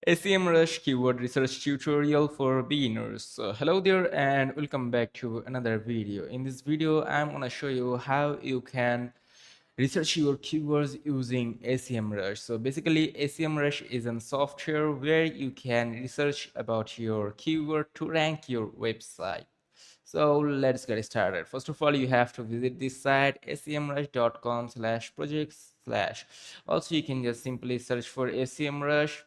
Semrush keyword research tutorial for beginners. So hello there and welcome back to another video. In this video, I'm going to show you how you can research your keywords using Semrush. So basically, Semrush is a software where you can research about your keyword to rank your website. So let's get started. First of all, you have to visit this site semrush.com/projects/. Also, you can just simply search for Semrush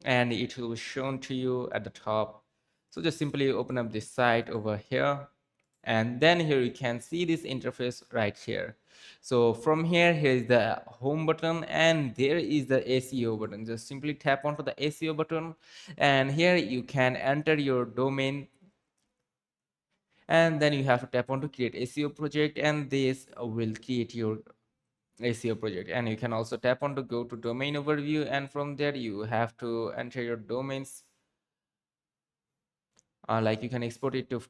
and it will be shown to you at the top. So just simply open up this site over here, and then here you can see this interface right here. So from here is the home button and there is the SEO button. Just simply tap onto the SEO button and here you can enter your domain, and then you have to tap on to create SEO project, and this will create your SEO project. And you can also tap on to go to domain overview, and from there you have to enter your domains. Like you can export it to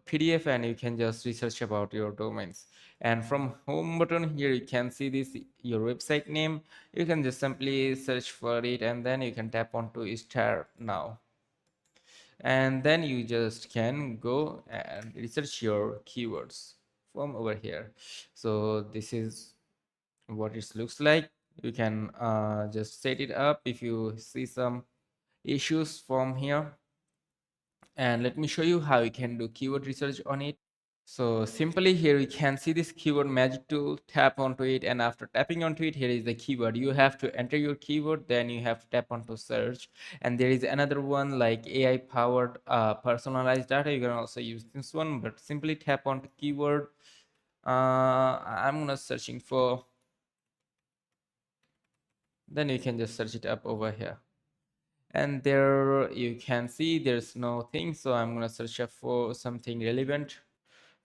PDF and you can just research about your domains. And from home button here you can see this your website name. You can just simply search for it and then you can tap on to start now, and then you just can go and research your keywords from over here. So this is what it looks like. You can just set it up if you see some issues from here, and let me show you how you can do keyword research on it. So simply here you can see this keyword magic tool, tap onto it, and after tapping onto it, here is the keyword. You have to enter your keyword, then you have to tap onto search. And there is another one like AI powered personalized data. You can also use this one, but simply tap onto keyword. I'm gonna searching for, then you can just search it up over here. And there you can see there's no thing, so I'm gonna search up for something relevant.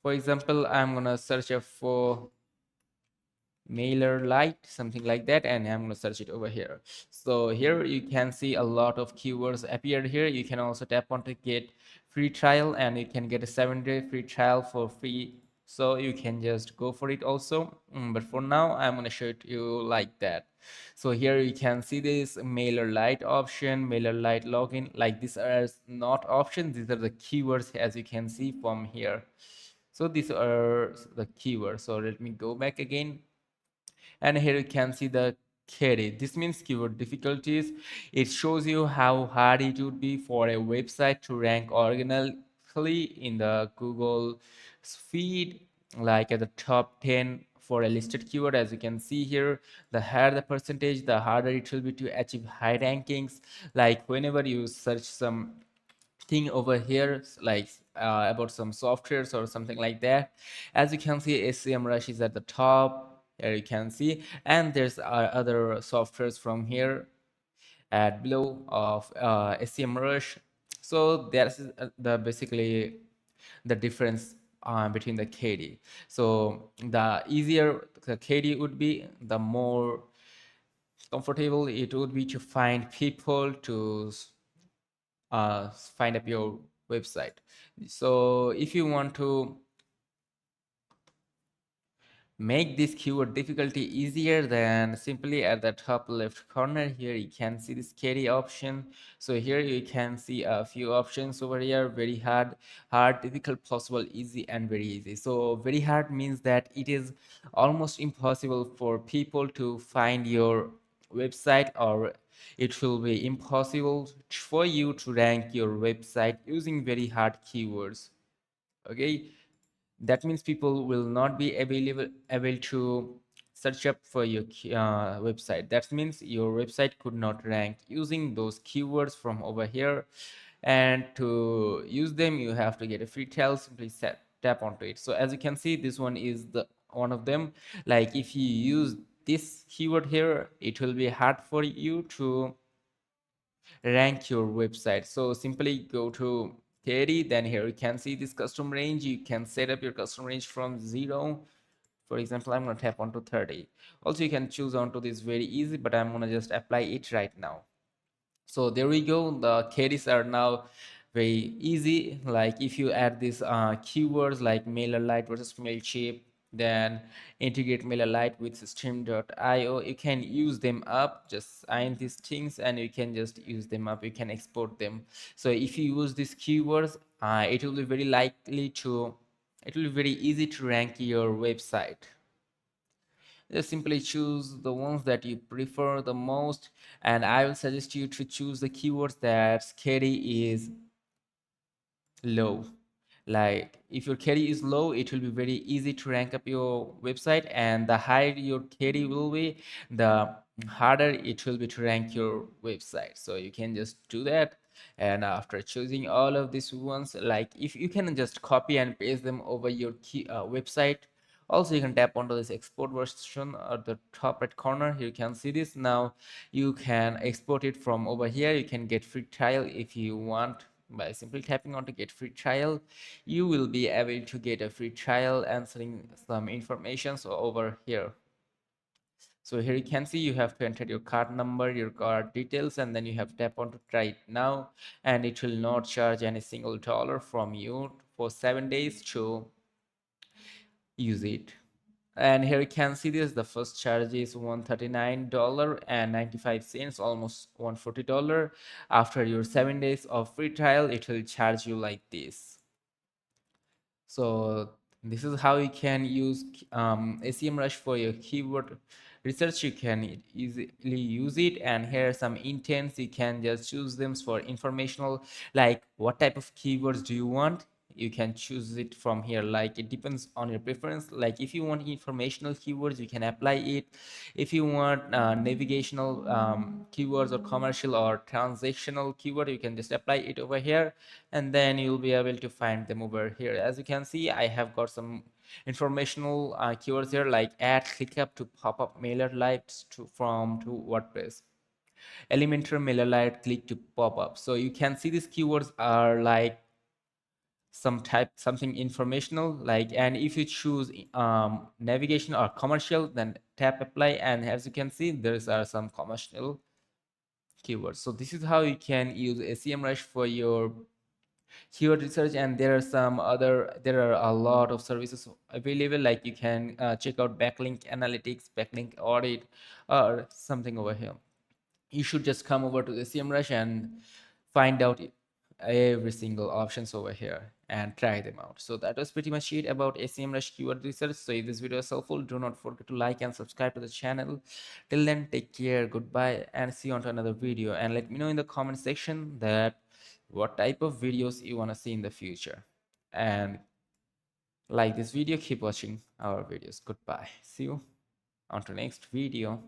For example, I'm gonna search up for MailerLite, something like that, and I'm gonna search it over here. So here you can see a lot of keywords appeared here. You can also tap on to get free trial, and you can get a 7-day free trial for free. So you can just go for it also. But for now, I'm gonna show it you like that. So here you can see this MailerLite option, MailerLite login. Like these are not options; these are the keywords, as you can see from here. So these are the keywords. So let me go back again, and here you can see the carry. This means keyword difficulties. It shows you how hard it would be for a website to rank organically in the Google feed, like at the top 10 for a listed keyword. As you can see here, the higher the percentage, the harder it will be to achieve high rankings. Like whenever you search some thing over here, like about some softwares or something like that, as you can see, Semrush is at the top here, you can see, and there's other softwares from here at below of Semrush. So that's the basically the difference between the KD. So the easier the KD would be, the more comfortable it would be to find people to find up your website. So if you want to make this keyword difficulty easier, then simply at the top left corner here you can see this carry option. So here you can see a few options over here: very hard, difficult, possible, easy, and very easy. So very hard means that it is almost impossible for people to find your website, or it will be impossible for you to rank your website using very hard keywords. Okay, that means people will not be able to search up for your website. That means your website could not rank using those keywords from over here, and to use them you have to get a free trial. Simply tap onto it. So as you can see, this one is the one of them. Like if you use this keyword here, it will be hard for you to rank your website. So simply go to 30, then here you can see this custom range. You can set up your custom range from 0. For example, I'm going to tap onto 30. Also you can choose onto this very easy, but I'm going to just apply it right now. So there we go, the carries are now very easy. Like if you add these keywords like MailerLite versus Mailchimp, then integrate MailerLite with Stream.io. You can use them up, just sign these things and you can just use them up. You can export them. So if you use these keywords, it will be very likely to, it will be very easy to rank your website. Just simply choose the ones that you prefer the most, and I will suggest you to choose the keywords that carry is low. Like if your carry is low, it will be very easy to rank up your website, and the higher your carry will be, the harder it will be to rank your website. So you can just do that, and after choosing all of these ones, like if you can just copy and paste them over your website. Also, you can tap onto this export version at the top right corner. You can see this. Now you can export it from over here. You can get free trial if you want. By simply tapping on to get free trial, you will be able to get a free trial answering some information so over here. So here you can see you have to enter your card number, your card details, and then you have to tap on to try it now, and it will not charge any single dollar from you for 7 days to use it. And here you can see this, the first charge is $139.95, almost $140. After your 7 days of free trial, it will charge you like this. So this is how you can use Semrush for your keyword research. You can easily use it, and here are some intents. You can just choose them for informational, like what type of keywords do you want. You can choose it from here, like it depends on your preference. Like if you want informational keywords, you can apply it. If you want navigational keywords or commercial or transactional keyword, you can just apply it over here, and then you'll be able to find them over here. As you can see, I have got some informational keywords here, like add ClickUp to pop-up MailerLite to WordPress, Elementor MailerLite click to pop-up. So you can see these keywords are like something informational, like, and if you choose navigation or commercial, then tap apply, and as you can see, there are some commercial keywords. So this is how you can use Semrush for your keyword research. And there are a lot of services available, like you can check out backlink analytics, backlink audit, or something over here. You should just come over to the Semrush and find out every single options over here and try them out. So that was pretty much it about Semrush keyword research. So if this video is helpful, do not forget to like and subscribe to the channel. Till then, take care, goodbye, and see you on to another video. And let me know in the comment section that what type of videos you want to see in the future. And like this video, keep watching our videos. Goodbye. See you on to next video.